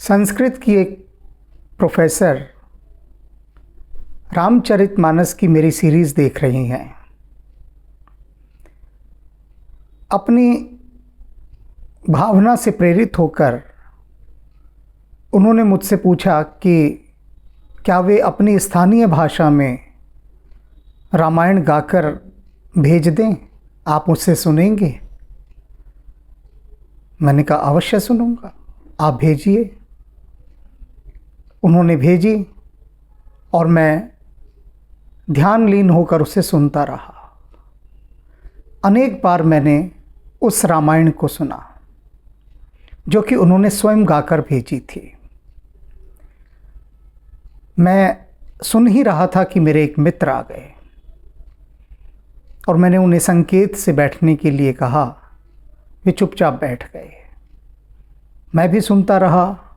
संस्कृत की एक प्रोफेसर रामचरितमानस की मेरी सीरीज़ देख रही हैं। अपनी भावना से प्रेरित होकर उन्होंने मुझसे पूछा कि क्या वे अपनी स्थानीय भाषा में रामायण गाकर भेज दें, आप मुझसे सुनेंगे? मैंने कहा अवश्य सुनूंगा, आप भेजिए। उन्होंने भेजी और मैं ध्यानलीन होकर उसे सुनता रहा। अनेक बार मैंने उस रामायण को सुना जो कि उन्होंने स्वयं गाकर भेजी थी। मैं सुन ही रहा था कि मेरे एक मित्र आ गए और मैंने उन्हें संकेत से बैठने के लिए कहा। वे चुपचाप बैठ गए। मैं भी सुनता रहा।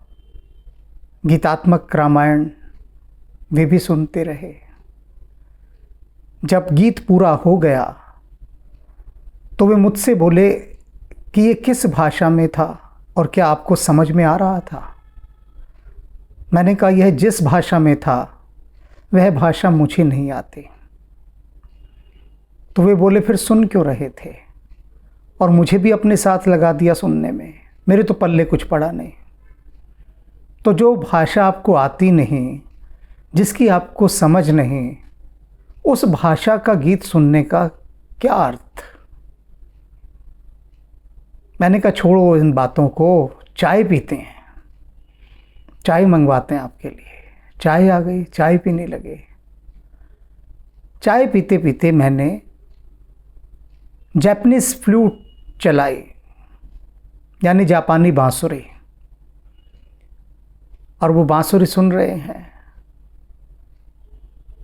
गीतात्मक रामायण वे भी सुनते रहे। जब गीत पूरा हो गया तो वे मुझसे बोले कि ये किस भाषा में था और क्या आपको समझ में आ रहा था? मैंने कहा यह जिस भाषा में था वह भाषा मुझे नहीं आती। तो वे बोले फिर सुन क्यों रहे थे? और मुझे भी अपने साथ लगा दिया सुनने में। मेरे तो पल्ले कुछ पड़ा नहीं। तो जो भाषा आपको आती नहीं, जिसकी आपको समझ नहीं, उस भाषा का गीत सुनने का क्या अर्थ? मैंने कहा छोड़ो इन बातों को, चाय पीते हैं। चाय मंगवाते हैं आपके लिए। चाय आ गई, चाय पीने लगे। चाय पीते पीते मैंने जापानीज फ्लूट चलाई, यानी जापानी बांसुरी, और वो बांसुरी सुन रहे हैं।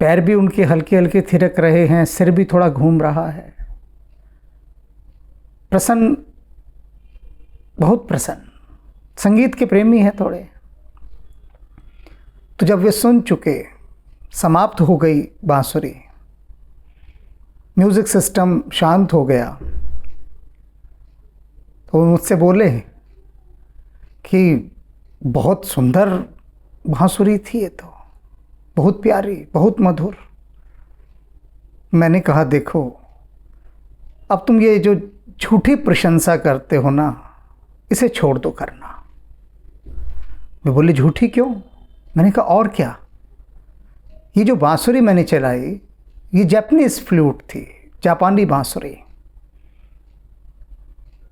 पैर भी उनके हल्के हल्के थिरक रहे हैं, सिर भी थोड़ा घूम रहा है। प्रसन्न, बहुत प्रसन्न। संगीत के प्रेमी हैं थोड़े। तो जब वे सुन चुके, समाप्त हो गई बांसुरी, म्यूज़िक सिस्टम शांत हो गया, तो वो मुझसे बोले कि बहुत सुंदर बांसुरी थी ये तो, बहुत प्यारी, बहुत मधुर। मैंने कहा देखो, अब तुम ये जो झूठी प्रशंसा करते हो ना, इसे छोड़ दो करना। वे बोले झूठी क्यों? मैंने कहा और क्या, ये जो बांसुरी मैंने चलाई ये जापानीज फ्लूट थी, जापानी बांसुरी।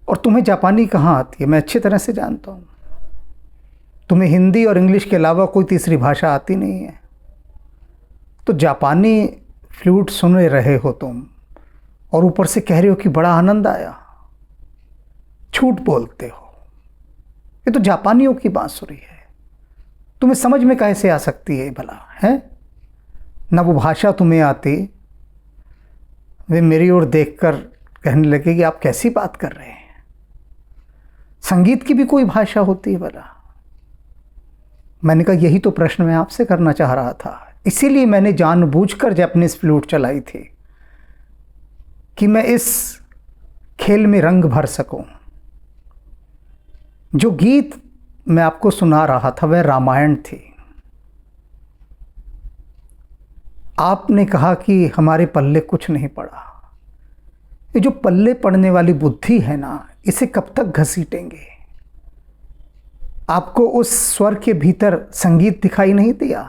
और तुम्हें जापानी कहाँ आती है? मैं अच्छी तरह से जानता हूँ। तुम्हें हिंदी और इंग्लिश के अलावा कोई तीसरी भाषा आती नहीं है। तो जापानी फ्लूट सुन रहे हो तुम और ऊपर से कह रहे हो कि बड़ा आनंद आया। झूठ बोलते हो। ये तो जापानियों की बांसुरी है, तुम्हें समझ में कैसे आ सकती है भला? है ना वो भाषा तुम्हें आती। वे मेरी ओर देखकर कहने लगे कि आप कैसी बात कर रहे हैं, संगीत की भी कोई भाषा होती है भला? मैंने कहा यही तो प्रश्न मैं आपसे करना चाह रहा था, इसीलिए मैंने जानबूझकर जापानीज फ्लूट चलाई थी कि मैं इस खेल में रंग भर सकूं। जो गीत मैं आपको सुना रहा था वह रामायण थी। आपने कहा कि हमारे पल्ले कुछ नहीं पड़ा। ये जो पल्ले पड़ने वाली बुद्धि है ना, इसे कब तक घसीटेंगे? आपको उस स्वर के भीतर संगीत दिखाई नहीं दिया?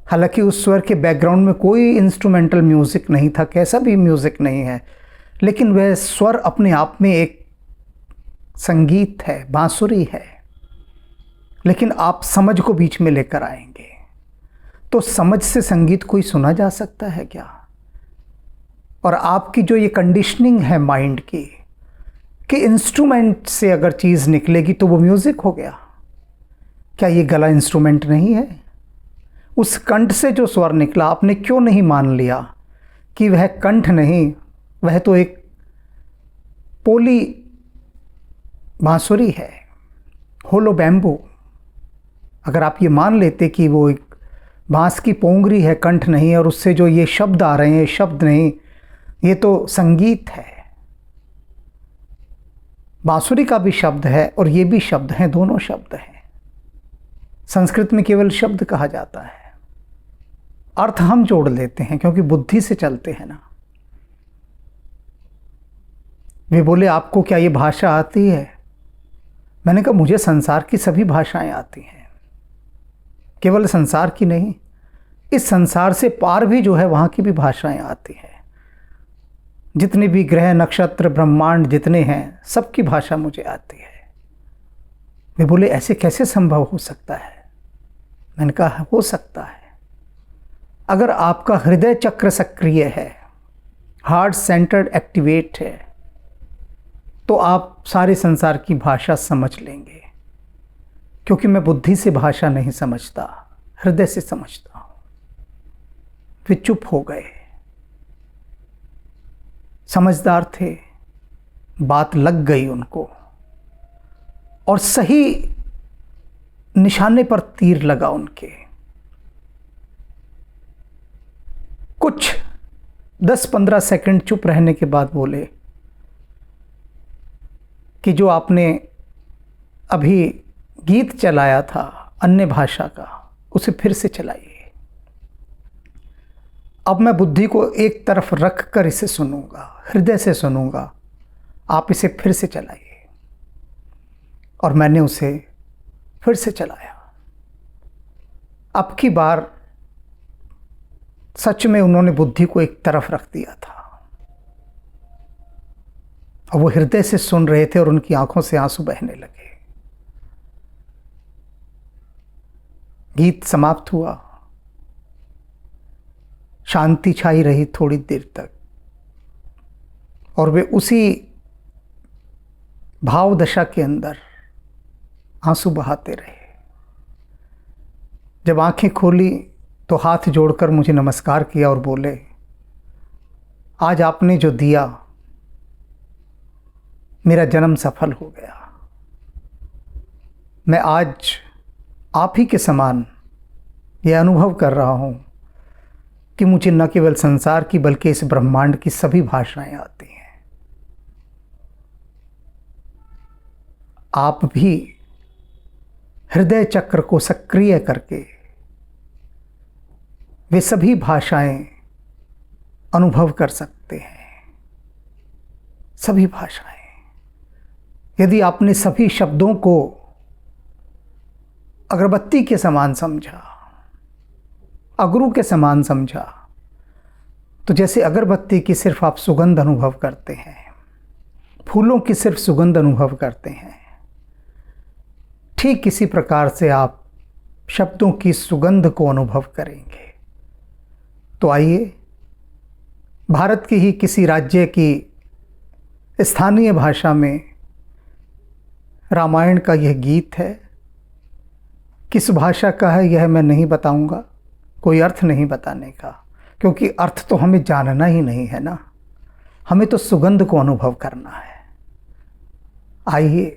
हालांकि उस स्वर के बैकग्राउंड में कोई इंस्ट्रूमेंटल म्यूज़िक नहीं था, कैसा भी म्यूज़िक नहीं है, लेकिन वह स्वर अपने आप में एक संगीत है, बांसुरी है। लेकिन आप समझ को बीच में लेकर आएंगे तो समझ से संगीत कोई सुना जा सकता है क्या? और आपकी जो ये कंडीशनिंग है माइंड की कि इंस्ट्रूमेंट से अगर चीज़ निकलेगी तो वो म्यूज़िक हो गया। क्या ये गला इंस्ट्रूमेंट नहीं है? उस कंठ से जो स्वर निकला, आपने क्यों नहीं मान लिया कि वह कंठ नहीं, वह तो एक पोली बांसुरी है, होलो बैम्बू। अगर आप ये मान लेते कि वो एक बांस की पोंगरी है, कंठ नहीं, और उससे जो ये शब्द आ रहे हैं शब्द नहीं, ये तो संगीत है। बांसुरी का भी शब्द है और ये भी शब्द हैं, दोनों शब्द हैं। संस्कृत में केवल शब्द कहा जाता है, अर्थ हम जोड़ लेते हैं क्योंकि बुद्धि से चलते हैं ना। वे बोले आपको क्या ये भाषा आती है? मैंने कहा मुझे संसार की सभी भाषाएं आती हैं, केवल संसार की नहीं, इस संसार से पार भी जो है वहाँ की भी भाषाएं आती हैं। जितने भी ग्रह नक्षत्र ब्रह्मांड जितने हैं सबकी भाषा मुझे आती है। वे बोले ऐसे कैसे संभव हो सकता है? मैंने कहा हो सकता है अगर आपका हृदय चक्र सक्रिय है, हार्ट सेंटर्ड एक्टिवेट है, तो आप सारे संसार की भाषा समझ लेंगे। क्योंकि मैं बुद्धि से भाषा नहीं समझता, हृदय से समझता हूँ। वे चुप हो गए, समझदार थे, बात लग गई उनको और सही निशाने पर तीर लगा उनके। कुछ 10-15 सेकंड चुप रहने के बाद बोले कि जो आपने अभी गीत चलाया था अन्य भाषा का, उसे फिर से चलाइए। अब मैं बुद्धि को एक तरफ रख कर इसे सुनूंगा, हृदय से सुनूंगा, आप इसे फिर से चलाइए। और मैंने उसे फिर से चलाया। अब की बार सच में उन्होंने बुद्धि को एक तरफ रख दिया था और वो हृदय से सुन रहे थे और उनकी आंखों से आंसू बहने लगे। गीत समाप्त हुआ, शांति छाई रही थोड़ी देर तक और वे उसी भाव दशा के अंदर आंसू बहाते रहे। जब आंखें खोली तो हाथ जोड़कर मुझे नमस्कार किया और बोले आज आपने जो दिया मेरा जन्म सफल हो गया। मैं आज आप ही के समान यह अनुभव कर रहा हूँ कि मुझे न केवल संसार की बल्कि इस ब्रह्मांड की सभी भाषाएं आती हैं। आप भी हृदय चक्र को सक्रिय करके वे सभी भाषाएं अनुभव कर सकते हैं। सभी भाषाएं। यदि आपने सभी शब्दों को अगरबत्ती के समान समझा, अगरू के समान समझा, तो जैसे अगरबत्ती की सिर्फ आप सुगंध अनुभव करते हैं, फूलों की सिर्फ सुगंध अनुभव करते हैं, ठीक इसी प्रकार से आप शब्दों की सुगंध को अनुभव करेंगे। तो आइए भारत की ही किसी राज्य की स्थानीय भाषा में रामायण का यह गीत है। किस भाषा का है यह मैं नहीं बताऊंगा, कोई अर्थ नहीं बताने का, क्योंकि अर्थ तो हमें जानना ही नहीं है ना, हमें तो सुगंध को अनुभव करना है। आइए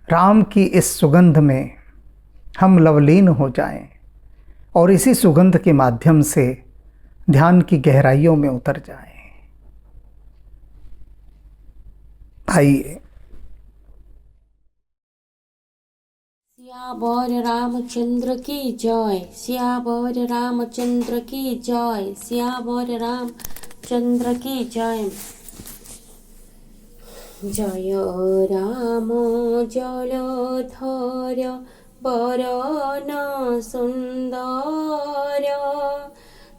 राम की इस सुगंध में हम लवलीन हो जाएं और इसी सुगंध के माध्यम से ध्यान की गहराइयों में उतर जाएं। आइए। सियावर रामचंद्र की जय, सियावर रामचंद्र की जय, सियावर रामचंद्र की जय। जय राम जलधर बरन सुंदर,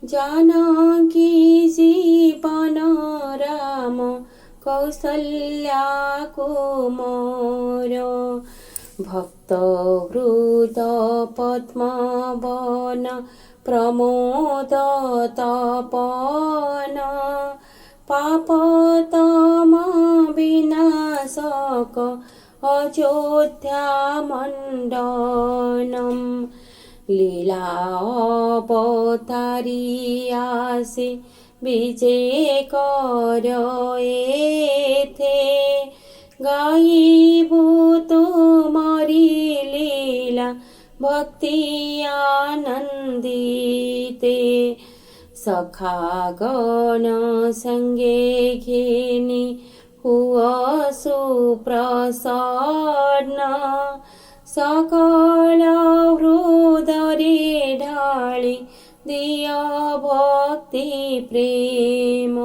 जानकी जीवन राम कौसल्या कुमार। भक्त वृद पद्मवन प्रमोद तपन, पापतम विनाशक अयोध्या मंडनम। लीला अवतारियासे विजय कर एथे, गाइबु तुमरी लीला भक्ति आनंदिते। सखागण संगे घेनी हुआ सुप्रसन्न, सकल हृदरे ढाळी दिय भक्ति प्रेम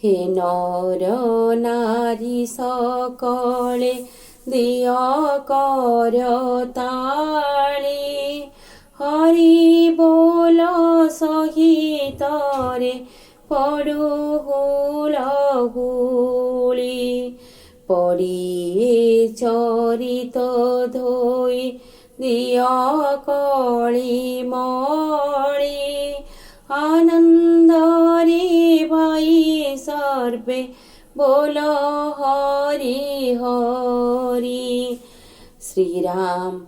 हे नर नारी सकले दिय कर ताळी हरि बोल सहित रे पडु हुलहुली पडिए चरित धोई दिय कळी मळी आनंद रे भाई सर्वे बोल हरि हरि श्री राम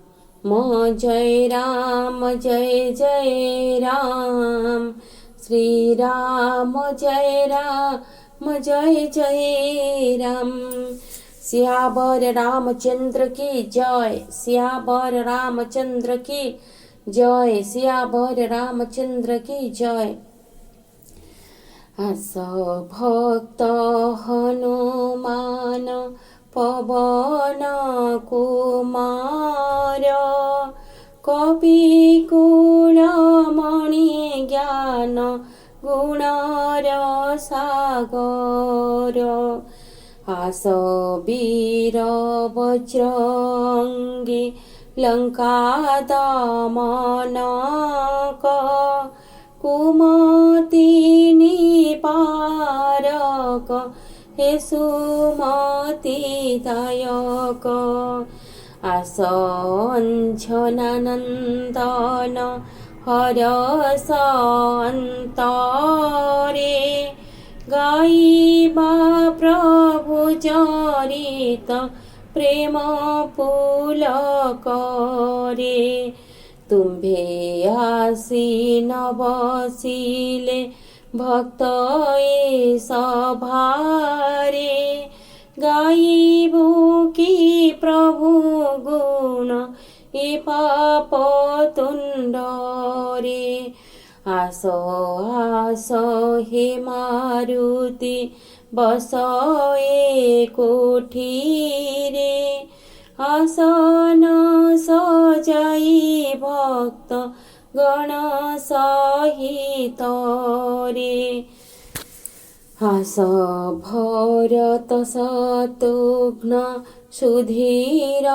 जय जय राम श्री राम जय जय राम सियावर रामचंद्र की जय सियावर रामचंद्र की जय सियावर रामचंद्र की जय आस भक्त हनुमान पवन कुमार कपिकुल मणि ज्ञान गुणर सागर आस वीर वज्रंगी लंका दमनक कुमति निपारक हे सुमति दायक आस अंजनानंदन हरस अंतरे गाइबा प्रभु चरित प्रेम पुलकरे तुम्भे आसीन बसिले भक्त ए सभारे गाइबु कि प्रभु गुण ए पाप तुंडरे आस आस हे मारुति बस ए कोठीरे आसन सजाई भक्त गण सहित रे आस भरत शत्रुघ्न सुधीर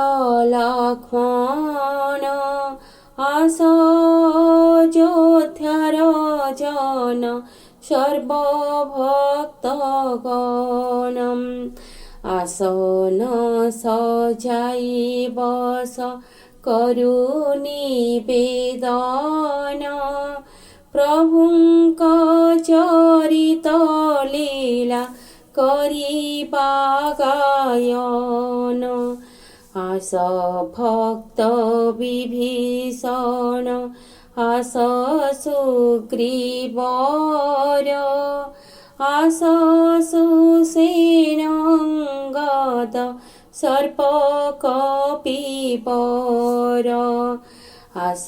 लक्ष्मण आस अयोध्यार जन सर्वभक्तगणम् आसन सजाई बस करु निवेदन प्रभुंक चरित लीला करिबा गायन आस भक्त विभीषण आस सुग्रीवर आस सुसेनांगद सर्प कपिवर आस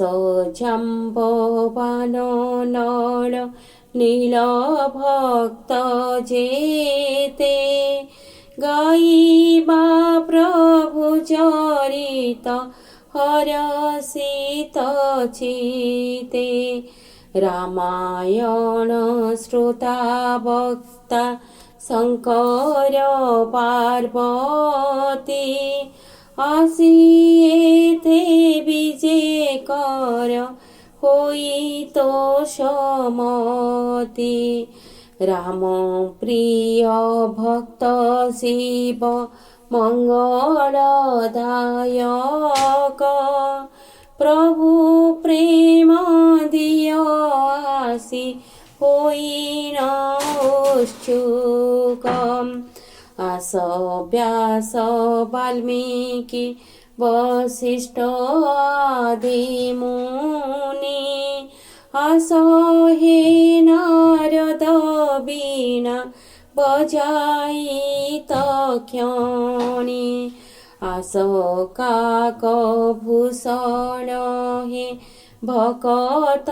जाम्बवान नल नील भक्त जेते गाइबा प्रभु चरित हरषित चिते रामायण श्रोता वक्ता शंकर पार्वती आसिएथे विजय कर होई तो समति राम प्रिय भक्त शिव मंगलदायक प्रभु प्रेम दिय आसी होई न उत्सुकम् आस व्यास वाल्मीकि वसिष्ठ आदि मुनि आस हे नारद वीणा बजाई तक्षणी आस काकभूषण हे भकत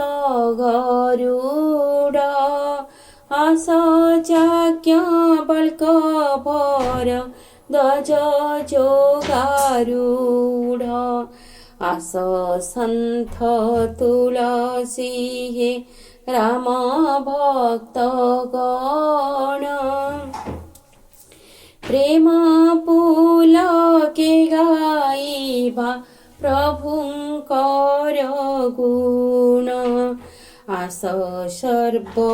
गरुड आस याज्ञवल्क्य भर ध्वज जोगारूढ आस सन्थ तुलसी हे राम भक्त गण प्रेम पुलके गाइबा प्रभुङ्कर गुण आस सर्वदेवगण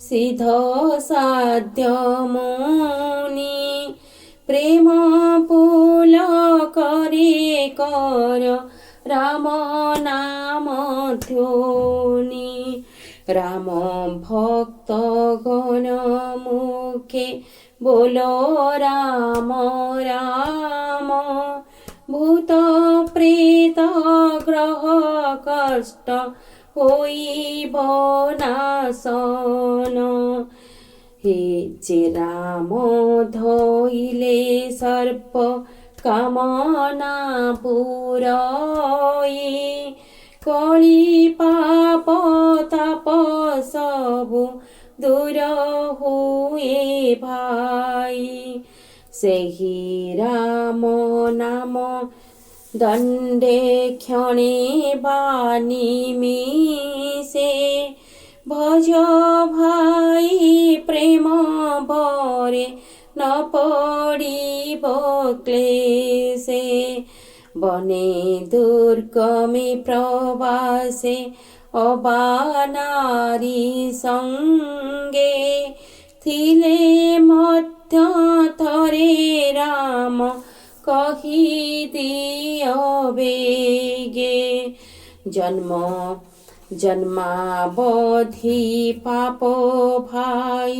सिद्ध साध्य मुनि प्रेम पुलकरे कर राम नाम ध्वनि राम भक्त गण मुखे बोलो राम राम भूत प्रेत ग्रह कष्ट होइब नाशन हे जे राम धइले सर्प कामना पुरई कଳି पाप ताप सबु दूर हुए भाई ସେହି ରାମ ନାମ ଦଣ୍ଡେ କ୍ଷଣେ ବାଣୀ ମିଶେ ଭଜ ଭାଇ ପ୍ରେମ ବରେ ନ ପଡ଼ିବ କ୍ଲେଶେ বনে দুর্গমে প্রবাসে অবা নারী সঙ্গে থিলে মধ্য থরে রাম কহি দিও বেগে জন্ম জন্মাবধি পাপ ভাই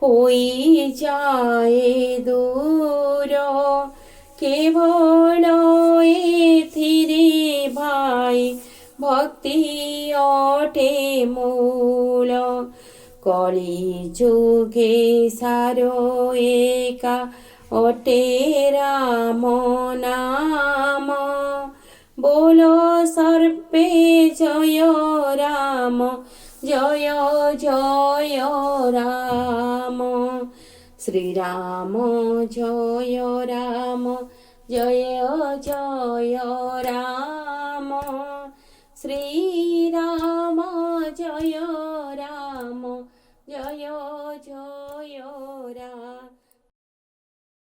হই যায় দূর কেবল এথিরে ভাই ভক্তি অটে মূল কলি যুগে সারো একা অটে রাম নাম बोलो सर्पे जय राम जय जय राम श्री राम जय राम जय जय राम।